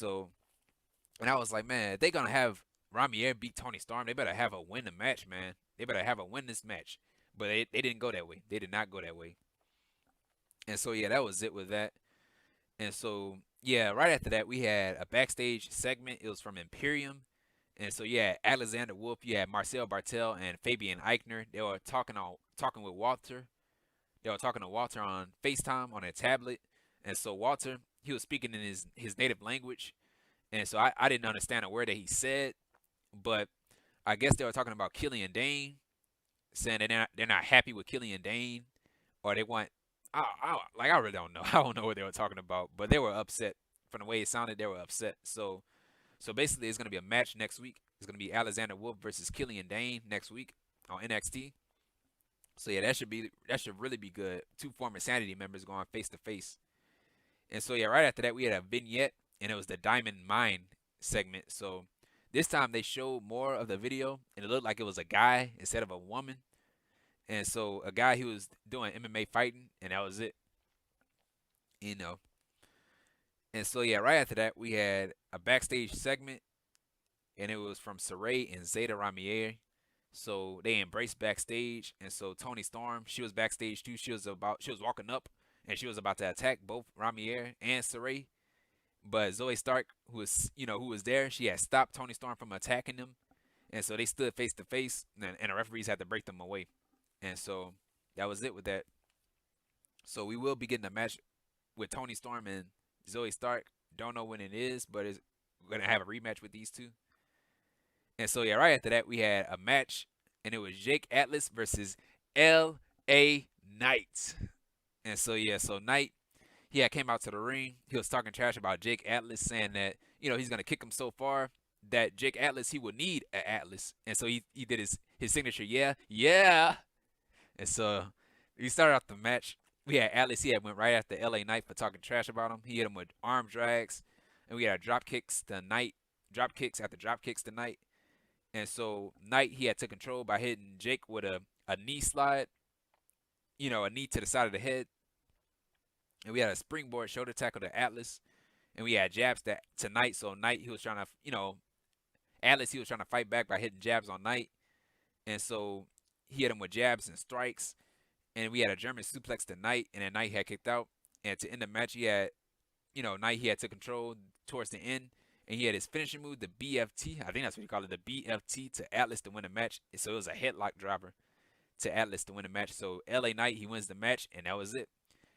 I was like, man, if they're gonna have Ramier beat Toni Storm, they better have her win the match, man. They better have her win this match. But they didn't go that way. They did not go that way. And so yeah, that was it with that. And so yeah, right after that we had a backstage segment. It was from Imperium. And so yeah, Alexander Wolfe, you had Marcell, Barthel, and Fabian Aichner. They were talking with Walter. They were talking to Walter on FaceTime on a tablet. And so Walter, he was speaking in his native language. And so I didn't understand a word that he said, but I guess they were talking about Killian Dane, saying that they're not happy with Killian Dane, or they want I really don't know. I don't know what they were talking about, but they were upset from the way it sounded. They were upset. So basically, it's gonna be a match next week. It's gonna be Alexander Wolfe versus Killian Dane next week on NXT. So yeah, that should really be good. Two former Sanity members going face to face. And so yeah, right after that we had a vignette, and it was the Diamond Mine segment. So this time they showed more of the video, and it looked like it was a guy instead of a woman. And so a guy who was doing MMA fighting, and that was it. And so yeah, right after that we had a backstage segment, and it was from Sarray and Zayda Ramier. So they embraced backstage, and so Toni Storm, she was backstage too. She was walking up, and she was about to attack both Ramier and Sarray. But Zoe Stark, who was there, she had stopped Toni Storm from attacking them. And so they stood face to face, and the referees had to break them away. And so that was it with that. So we will be getting a match with Toni Storm and Zoe Stark. Don't know when it is, but we're going to have a rematch with these two. And so, yeah, right after that, we had a match, and it was Jake Atlas versus L.A. Knight. And so, yeah, so Knight, he had came out to the ring. He was talking trash about Jake Atlas, saying that, he's going to kick him so far that Jake Atlas, he would need an Atlas. And so he did his signature, yeah. And so we started off the match. We had Atlas, he had went right after L.A. Knight for talking trash about him. He hit him with arm drags. And we had drop kicks after drop kicks tonight. And so Knight, he had took control by hitting Jake with a knee slide, a knee to the side of the head. And we had a springboard shoulder tackle to Atlas. And we had jabs to Knight. So Knight, he was trying to, Atlas, he was trying to fight back by hitting jabs on Knight. And so he hit him with jabs and strikes. And we had a German suplex to Knight. And then Knight had kicked out. And to end the match, he had, Knight, he had took control towards the end. And he had his finishing move, the BFT. I think that's what you call it, the BFT to Atlas to win the match. So it was a headlock dropper to Atlas to win the match. So L.A. Knight, he wins the match, and that was it.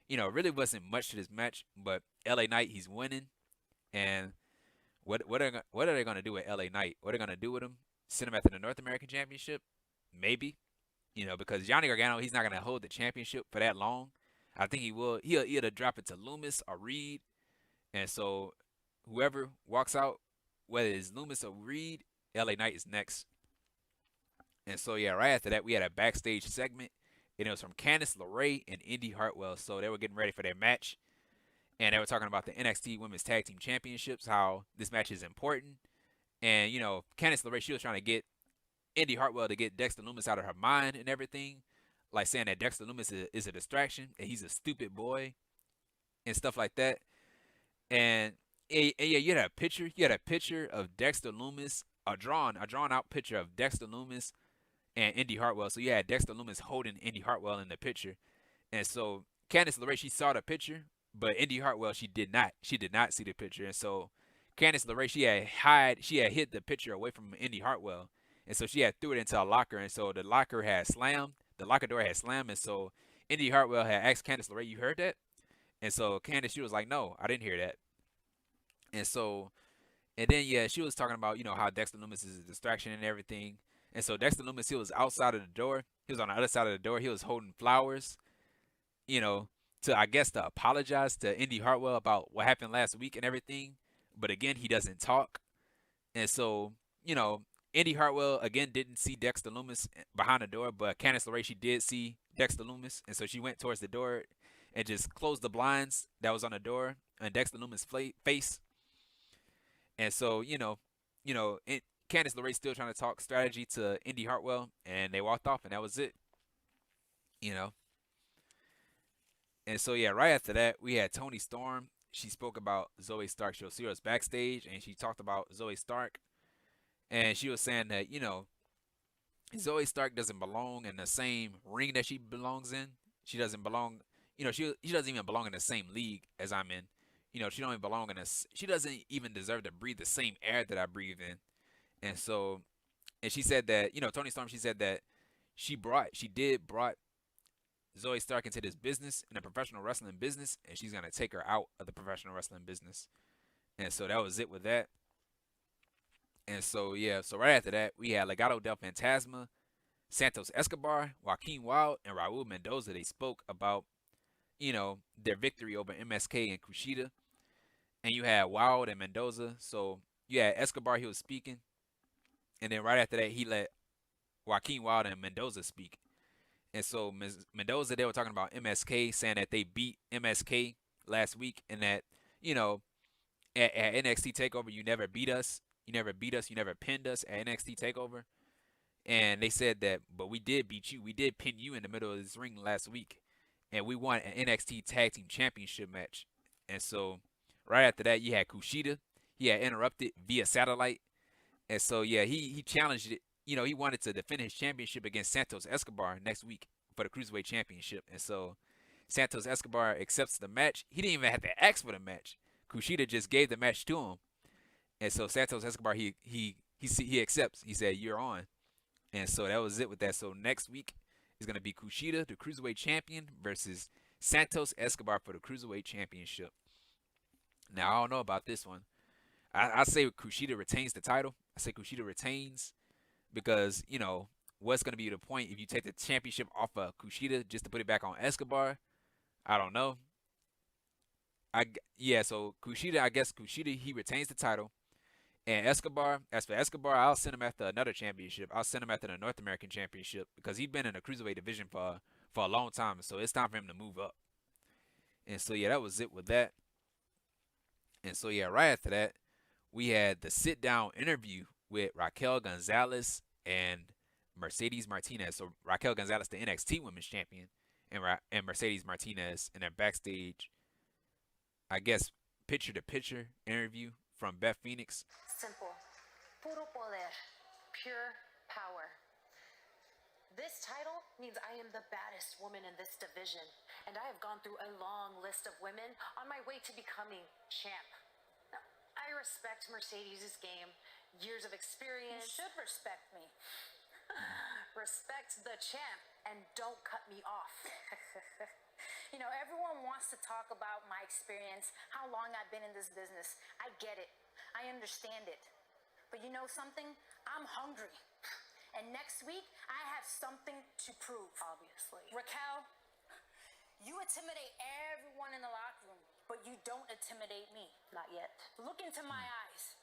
Really wasn't much to this match, but L.A. Knight, he's winning. And what are they going to do with L.A. Knight? What are they going to do with him? Send him after the North American Championship? Maybe. Because Johnny Gargano, he's not going to hold the championship for that long. I think he will. He'll either drop it to Loomis or Reed. And so whoever walks out, whether it's Loomis or Reed, L.A. Knight is next. And so, yeah, right after that, we had a backstage segment. And it was from Candice LeRae and Indy Hartwell. So they were getting ready for their match. And they were talking about the NXT Women's Tag Team Championships, how this match is important. And, Candice LeRae, she was trying to get Indy Hartwell to get Dexter Loomis out of her mind and everything. Like saying that Dexter Loomis is a distraction and he's a stupid boy and stuff like that. And yeah, you had a picture. You had a picture of Dexter Loomis, a drawn out picture of Dexter Loomis and Indy Hartwell. So you had Dexter Loomis holding Indy Hartwell in the picture. And so Candice LeRae, she saw the picture, but Indy Hartwell, she did not. She did not see the picture. And so Candice LeRae, she had hid the picture away from Indy Hartwell. And so she had threw it into a locker. And so the locker had slammed. The locker door had slammed. And so Indy Hartwell had asked Candice LeRae, "You heard that?" And so Candice, she was like, "No, I didn't hear that." And then, yeah, she was talking about, how Dexter Loomis is a distraction and everything. And so Dexter Lumis, he was outside of the door. He was on the other side of the door. He was holding flowers, you know, to, I guess, to apologize to Indy Hartwell about what happened last week and everything. But again, he doesn't talk. And so, you know, Indy Hartwell, again, didn't see Dexter Lumis behind the door, but Candice LeRae, she did see Dexter Lumis. And so she went towards the door and just closed the blinds that was on the door on Dexter Lumis' face. And so, Candice LeRae still trying to talk strategy to Indy Hartwell, and they walked off, and that was it. You know. And so, yeah, right after that, we had Toni Storm. She spoke about Zoe Stark. She'll see us backstage, and she talked about Zoe Stark. And she was saying that, Zoe Stark doesn't belong in the same ring that she belongs in. She doesn't belong, she doesn't even belong in the same league as I'm in. She don't even belong in this. She doesn't even deserve to breathe the same air that I breathe in. And so, and she said that, Toni Storm, she said that she brought Zoe Stark into this business, in the professional wrestling business, and she's going to take her out of the professional wrestling business. And so that was it with that. And so, yeah, so right after that, we had Legado del Fantasma, Santos Escobar, Joaquin Wilde, and Raul Mendoza. They spoke about, their victory over MSK and Kushida. And you had Wilde and Mendoza. So you had Escobar, he was speaking. And then right after that, he let Joaquin Wilde and Mendoza speak. And so Mendoza, they were talking about MSK, saying that they beat MSK last week, and that, at NXT TakeOver, you never beat us. You never beat us. You never pinned us at NXT TakeOver. And they said that, but we did beat you. We did pin you in the middle of this ring last week. And we won an NXT Tag Team Championship match. And so right after that, you had Kushida. He had interrupted via satellite. And so, yeah, he challenged it. He wanted to defend his championship against Santos Escobar next week for the Cruiserweight Championship. And so Santos Escobar accepts the match. He didn't even have to ask for the match. Kushida just gave the match to him. And so Santos Escobar, he accepts. He said, "You're on." And so that was it with that. So next week is going to be Kushida, the Cruiserweight Champion, versus Santos Escobar for the Cruiserweight Championship. Now, I don't know about this one. I say Kushida retains the title. I say Kushida retains because, what's going to be the point if you take the championship off of Kushida just to put it back on Escobar? I don't know. So Kushida, I guess Kushida, he retains the title. And Escobar, as for Escobar, I'll send him after another championship. I'll send him after the North American Championship because he's been in the Cruiserweight division for a long time. So it's time for him to move up. And so, yeah, that was it with that. And so, yeah, right after that, we had the sit-down interview with Raquel Gonzalez and Mercedes Martinez. So Raquel Gonzalez, the NXT Women's Champion, and Mercedes Martinez in their backstage, I guess, picture-to-picture interview from Beth Phoenix. Simple. Puro poder. Pure power. This title means I am the baddest woman in this division, and I have gone through a long list of women on my way to becoming champ. Now, I respect Mercedes' game, years of experience. You should respect me. Respect the champ and don't cut me off. Everyone wants to talk about my experience, how long I've been in this business. I get it. I understand it. But you know something? I'm hungry. And next week, I have something to prove. Obviously. Raquel, you intimidate everyone in the locker room, but you don't intimidate me. Not yet. Look into my eyes.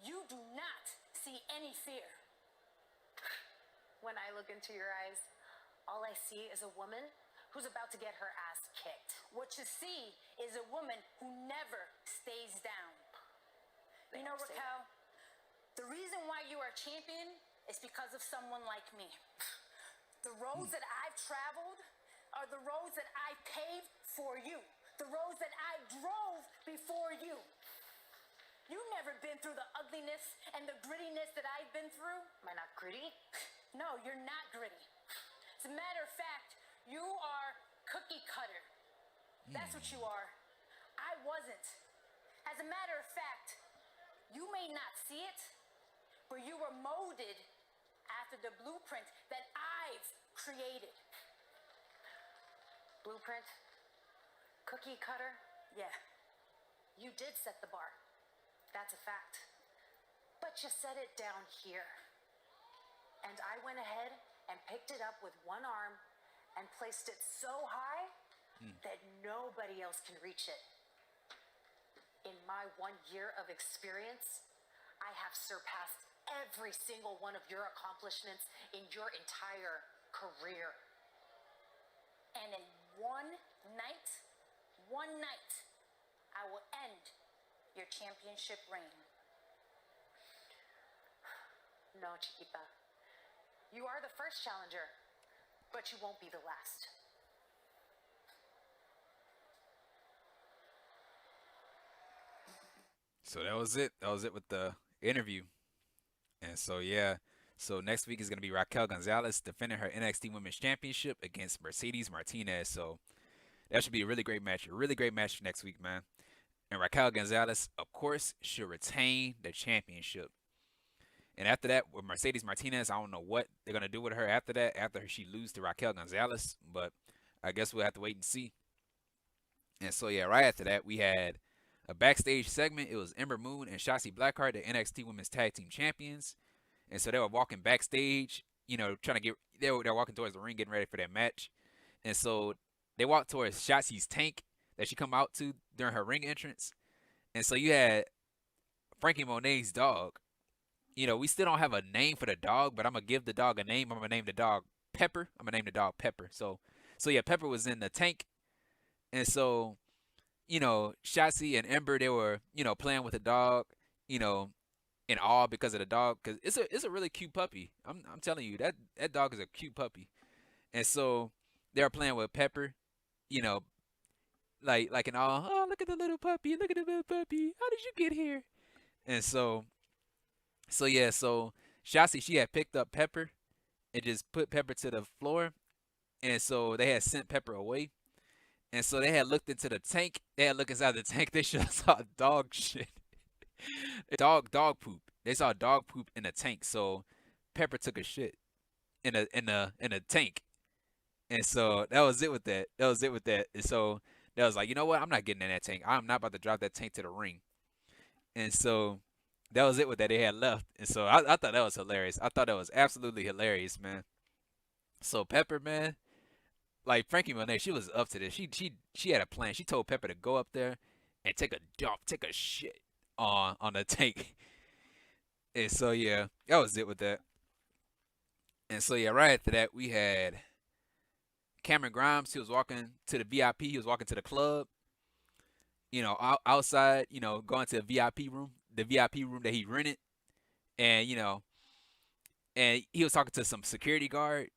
You do not see any fear. When I look into your eyes, all I see is a woman who's about to get her ass kicked. What you see is a woman who never stays down. You know, Raquel, the reason why you are champion is because of someone like me. The roads that I've traveled are the roads that I paved for you. The roads that I drove before you. You've never been through the ugliness and the grittiness that I've been through. Am I not gritty? No, you're not gritty. As a matter of fact, you are cookie cutter. That's what you are. I wasn't. As a matter of fact, you may not see it, but you were molded after the blueprint that I've created. Blueprint? Cookie cutter? Yeah. You did set the bar. That's a fact. But you set it down here. And I went ahead and picked it up with one arm and placed it so high that nobody else can reach it. In my 1 year of experience, I have surpassed every single one of your accomplishments in your entire career. And in one night, I will end your championship reign. No, Chiquita. You are the first challenger, but you won't be the last. So that was it. That was it with the interview. And so, yeah. So next week is going to be Raquel Gonzalez defending her NXT Women's Championship against Mercedes Martinez. So that should be a really great match. A really great match next week, man. And Raquel Gonzalez, of course, should retain the championship. And after that, with Mercedes Martinez, I don't know what they're going to do with her after that, after she loses to Raquel Gonzalez. But I guess we'll have to wait and see. And so, yeah, right after that, we had a backstage segment. It was Ember Moon and Shotzi Blackheart, the NXT Women's Tag Team Champions. And so they were walking backstage, you know, they were walking towards the ring, getting ready for their match. And so they walked towards Shotzi's tank that she come out to during her ring entrance. And so you had Frankie Monet's dog. You know, we still don't have a name for the dog, but I'm going to give the dog a name. I'm going to name the dog Pepper. I'm going to name the dog Pepper. So yeah, Pepper was in the tank. And so, you know, Shotzi and Ember, they were, you know, playing with the dog, you know, in awe because of the dog. Because it's a really cute puppy. I'm telling you, that dog is a cute puppy. And so they were playing with Pepper, you know, like in awe. Oh, look at the little puppy. Look at the little puppy. How did you get here? And so yeah, so Shotzi, she had picked up Pepper and just put Pepper to the floor. And so they had sent Pepper away. And so they had looked into the tank. They had looked inside the tank. They saw dog shit. dog poop. They saw dog poop in the tank. So Pepper took a shit in a tank. And so that was it with that. And so that was like, you know what? I'm not getting in that tank. I'm not about to drop that tank to the ring. And so that was it with that. They had left. And so I thought that was hilarious. I thought that was absolutely hilarious, man. So Pepper, man, like Frankie Monet, she was up to this. She had a plan. She told Pepper to go up there and take a dump, take a shit on the tank. And so yeah, that was it with that. And so yeah, right after that we had Cameron Grimes. He was walking to the VIP. He was walking to the club. You know, outside. You know, going to the VIP room that he rented, and you know, and he was talking to some security guard.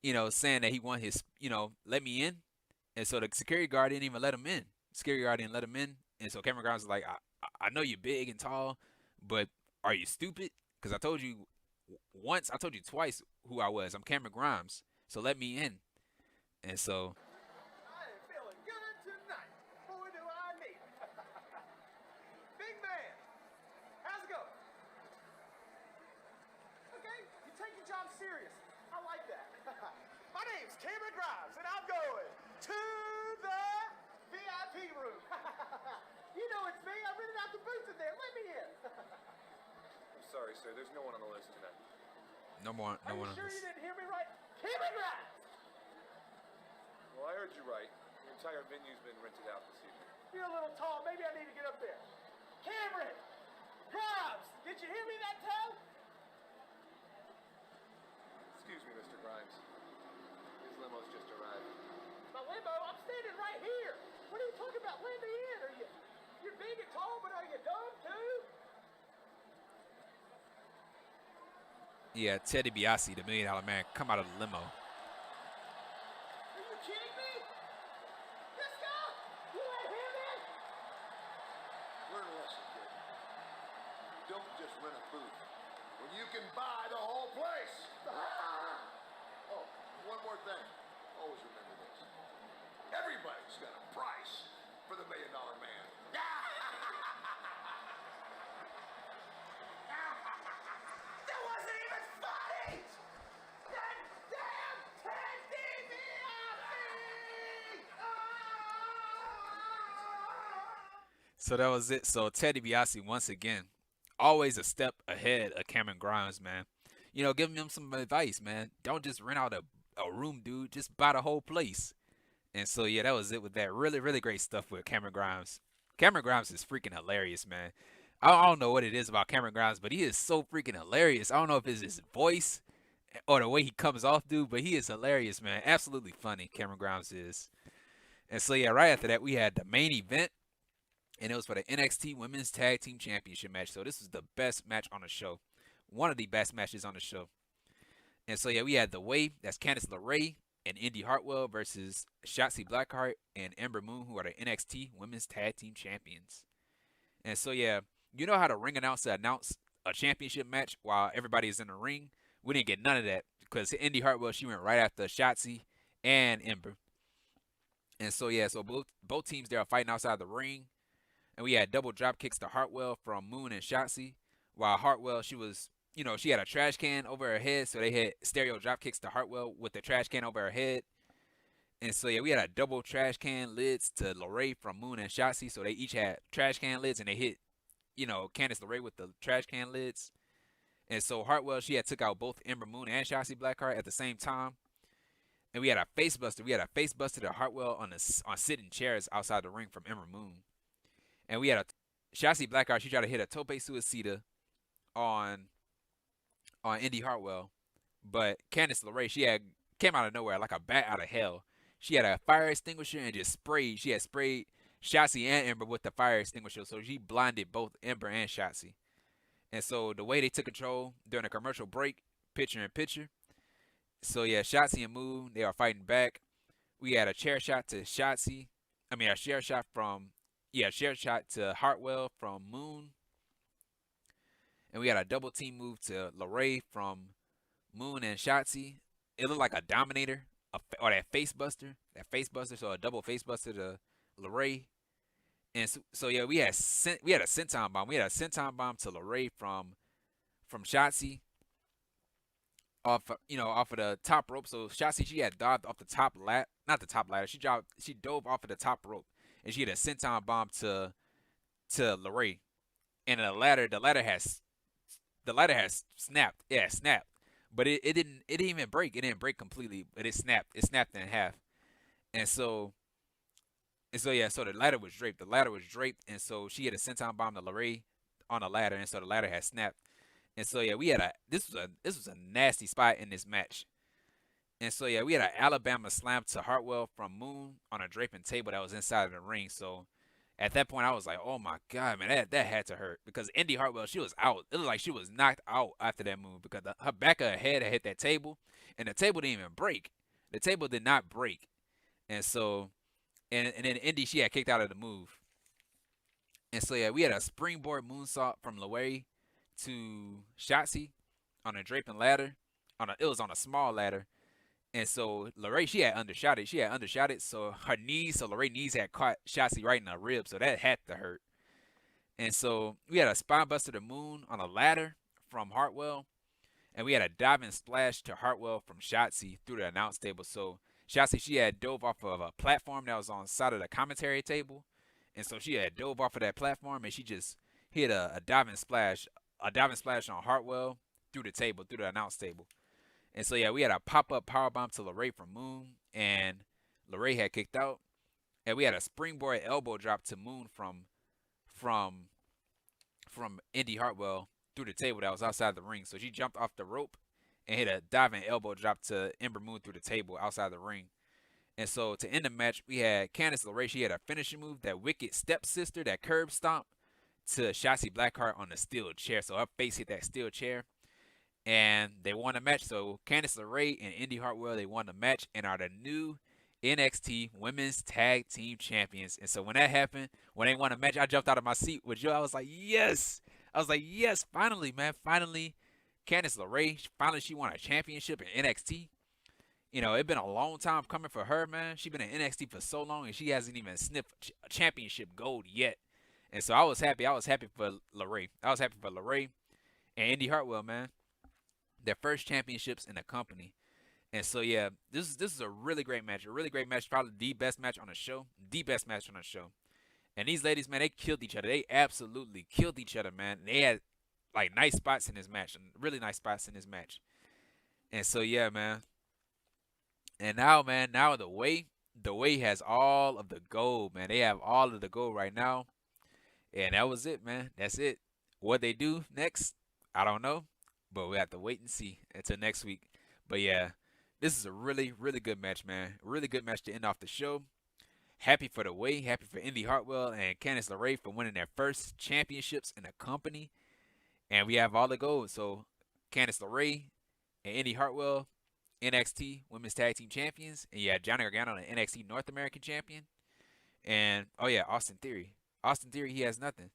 You know, saying that he wanted his, you know, let me in. And so the security guard didn't even let him in. Security guard didn't let him in. And so Cameron Grimes was like, I know you're big and tall, but are you stupid? Because I told you once, I told you twice who I was. I'm Cameron Grimes. So let me in. And so I am feeling good tonight. Boy, do I need it. Big man, how's it going? Okay, you take your job serious. I like that. My name's Cameron Grimes, and I'm going to the VIP room. You know it's me. I rented out the booth in there. Let me in. I'm sorry, sir. There's no one on the list tonight. no one Are you on sure this. you didn't hear me right? Cameron Grimes! Well, I heard you right. The entire venue's been rented out this evening. You're a little tall. Maybe I need to get up there. Cameron Grimes! Did you hear me that time? Excuse me, Mr. Grimes. His limo's just arrived. My limo? I'm standing right here. What are you talking about? Let me in. You're big and tall, but are you dumb too? Yeah, Teddy DiBiase, the $1 Million Man, come out of the limo. Are you kidding me? This guy? You let him in? Learn a lesson, kid. Don't just rent a booth when you can buy the whole place. Oh, one more thing. Always remember this. Everybody's got a price for the $1 Million Man. That wasn't even funny! That damn Teddy DiBiase! So that was it. So Teddy DiBiase, once again, always a step ahead of Cameron Grimes, man. giving them some advice, man. Don't just rent out a room, dude. Just buy the whole place. And so yeah, that was it with that. Really, really great stuff with Cameron Grimes. Cameron Grimes is freaking hilarious, man. I don't know what it is about Cameron Grimes, but he is so freaking hilarious. I don't know if it's his voice or the way he comes off, dude, but he is hilarious, man. Absolutely funny, Cameron Grimes is. And so yeah, right after that, we had the main event, and it was for the NXT Women's Tag Team Championship match. So this was the best match on the show. One of the best matches on the show. And so yeah, we had the Way, that's Candice LeRae and Indy Hartwell versus Shotzi Blackheart and Ember Moon, who are the NXT Women's Tag Team Champions. And so yeah, you know how the ring announcer announced a championship match while everybody is in the ring? We didn't get none of that because Indy Hartwell, she went right after Shotzi and Ember. And so yeah, so both teams there are fighting outside the ring. And we had double drop kicks to Hartwell from Moon and Shotzi. While Hartwell, she was, she had a trash can over her head, so they had stereo drop kicks to Hartwell with the trash can over her head. And so yeah, we had a double trash can lids to LeRae from Moon and Shotzi, so they each had trash can lids, and they hit, Candice LeRae with the trash can lids. And so Hartwell, she had took out both Ember Moon and Shotzi Blackheart at the same time. And we had a face buster. We had a face buster to Hartwell on sitting chairs outside the ring from Ember Moon. And we had a Shotzi Blackheart, she tried to hit a tope suicida on Indy Hartwell, but Candice LeRae, she came out of nowhere like a bat out of hell. She had a fire extinguisher and just sprayed. She had sprayed Shotzi and Ember with the fire extinguisher, so she blinded both Ember and Shotzi. And so the way they took control during a commercial break, picture in picture. So yeah, Shotzi and Moon, they are fighting back. We had a chair shot to Shotzi. A chair shot to Hartwell from Moon. And we had a double team move to LeRae from Moon and Shotzi. It looked like a Dominator or that face buster. So a double face buster to LeRae. And so yeah, we had a senton bomb. We had a senton bomb to LeRae from Shotzi off of the top rope. So Shotzi, she had dived off the top ladder, not the top ladder. She dove off of the top rope, and she had a senton bomb to LeRae. And the ladder has snapped. Yeah, snapped. But it didn't even break. It didn't break completely, but it snapped. It snapped in half. And so the ladder was draped. And so she had a senton bomb to LeRae on the ladder, and so the ladder had snapped. And so yeah, we had this was a nasty spot in this match. And so yeah, we had an Alabama slam to Hartwell from Moon on a draping table that was inside of the ring. So at that point, I was like, oh my God, man, that had to hurt, because Indy Hartwell, she was out. It looked like she was knocked out after that move, because her back of her head had hit that table, and the table didn't even break. The table did not break. And so, and then Indy, she had kicked out of the move. And so yeah, we had a springboard moonsault from LeRae to Shotzi on a draping ladder. It was on a small ladder. And so LeRae, she had undershot it. So LeRae knees had caught Shotzi right in the rib, so that had to hurt. And so we had a spine buster to Moon on a ladder from Hartwell. And we had a diving splash to Hartwell from Shotzi through the announce table. So Shotzi, she had dove off of a platform that was on the side of the commentary table. And so she had dove off of that platform, and she just hit a diving splash on Hartwell through the announce table. And so yeah, we had a pop-up powerbomb to LeRae from Moon, and LeRae had kicked out. And we had a springboard elbow drop to Moon from Indy Hartwell through the table that was outside the ring. So she jumped off the rope and hit a diving elbow drop to Ember Moon through the table outside the ring. And so to end the match, we had Candice LeRae. She had a finishing move, that wicked stepsister, that curb stomp to Shotzi Blackheart on the steel chair. So her face hit that steel chair, and they won the match. So Candice LeRae and Indy Hartwell, they won the match and are the new NXT Women's Tag Team Champions. And so when that happened, when they won the match, I jumped out of my seat with Joe. I was like, yes. Finally, man. Finally, Candice LeRae, she won a championship in NXT. It's been a long time coming for her, man. She's been in NXT for so long, and she hasn't even sniffed championship gold yet. And so I was happy. I was happy for LeRae. And Indy Hartwell, man. Their first championships in the company. And so, yeah, this is a really great match. Probably the best match on the show. And these ladies, man, they killed each other. They absolutely killed each other, man. They had like nice spots in this match, really nice spots in this match. And so yeah, man. And now, man, now the way has all of the gold, man. They have all of the gold right now. And that was it, man. That's it. What they do next, I don't know. But we have to wait and see until next week. But yeah, this is a really, really good match, man. Really good match to end off the show. Happy for the way. Happy for Indy Hartwell and Candice LeRae for winning their first championships in the company. And we have all the gold. So Candice LeRae and Indy Hartwell, NXT Women's Tag Team Champions. And yeah, Johnny Gargano, the NXT North American Champion. And, oh yeah, Austin Theory. Austin Theory, he has nothing.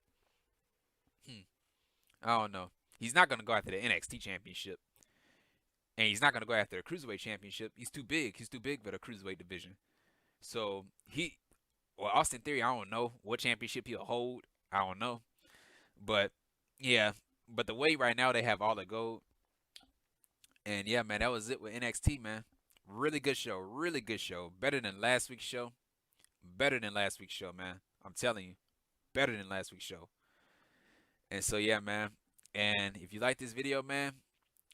I don't know. He's not going to go after the NXT Championship. And he's not going to go after the Cruiserweight Championship. He's too big. He's too big for the Cruiserweight division. So, Austin Theory, I don't know what championship he'll hold. I don't know. But, yeah. But the way right now they have all the gold. And, yeah, man, that was it with NXT, man. Really good show. Really good show. Better than last week's show. Better than last week's show, man. I'm telling you. Better than last week's show. And so, yeah, man. And if you like this video, man,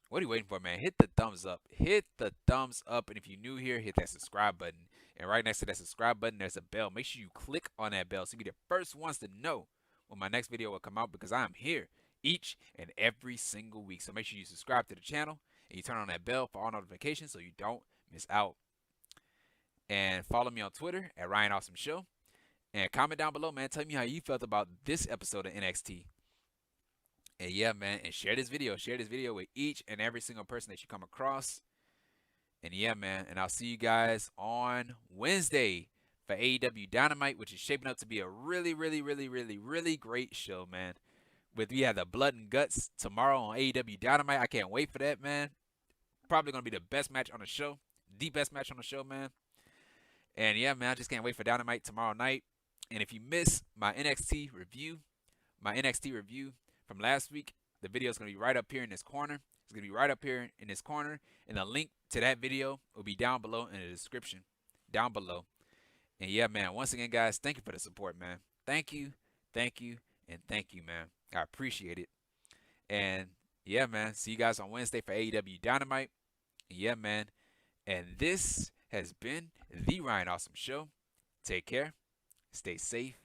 what are you waiting for, man? Hit the thumbs up. Hit the thumbs up. And if you're new here, hit that subscribe button. And right next to that subscribe button, there's a bell. Make sure you click on that bell so you be the first ones to know when my next video will come out, because I'm here each and every single week. So make sure you subscribe to the channel and you turn on that bell for all notifications so you don't miss out. And follow me on Twitter at Ryan Awesome Show. And comment down below, man. Tell me how you felt about this episode of NXT. And yeah, man, and share this video. Share this video with each and every single person that you come across. And yeah, man, and I'll see you guys on Wednesday for AEW Dynamite, which is shaping up to be a really, really, really, really, really great show, man. We have the blood and guts tomorrow on AEW Dynamite. I can't wait for that, man. Probably going to be the best match on the show. The best match on the show, man. And yeah, man, I just can't wait for Dynamite tomorrow night. And if you miss my NXT review from last week, the video is going to be right up here in this corner. It's going to be right up here in this corner. And the link to that video will be down below in the description. Down below. And yeah, man, once again, guys, thank you for the support, man. Thank you, thank you, and thank you, man. I appreciate it. And yeah, man, see you guys on Wednesday for AEW Dynamite. And yeah, man. And this has been the Ryan Awesome Show. Take care. Stay safe.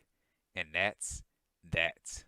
And that's that.